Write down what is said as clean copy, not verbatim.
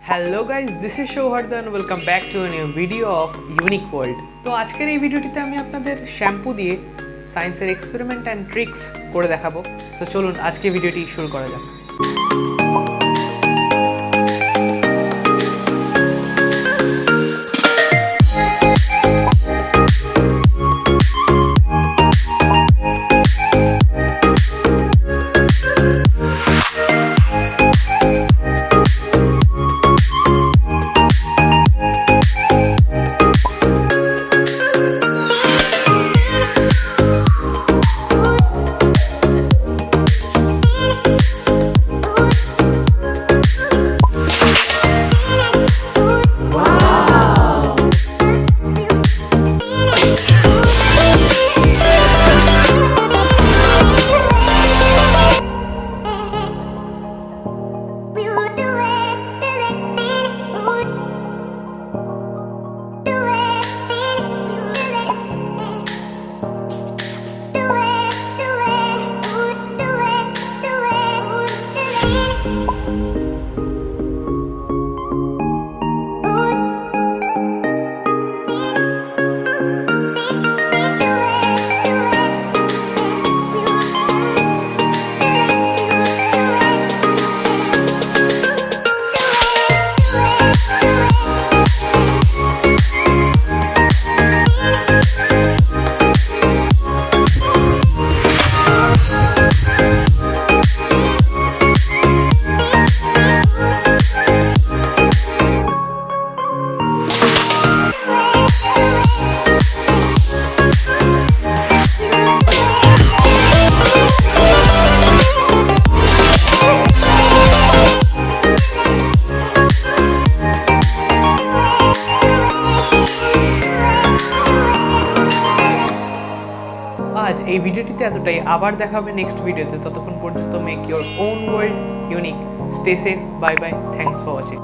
Hello guys, this is Souhardan. Welcome back to new video of unique world. তো আজকের এই ভিডিওটিতে আমি আপনাদের শ্যাম্পু দিয়ে সায়েন্সের এক্সপেরিমেন্ট অ্যান্ড ট্রিক্স করে দেখাবো। সো চলুন আজকে ভিডিওটি শুরু করা যাক। আজ এই ভিডিওটিতে এতটাই। আবার দেখা হবে নেক্সট ভিডিওতে। ততক্ষণ পর্যন্ত make your own world unique. Stay safe. Bye bye. Thanks for watching.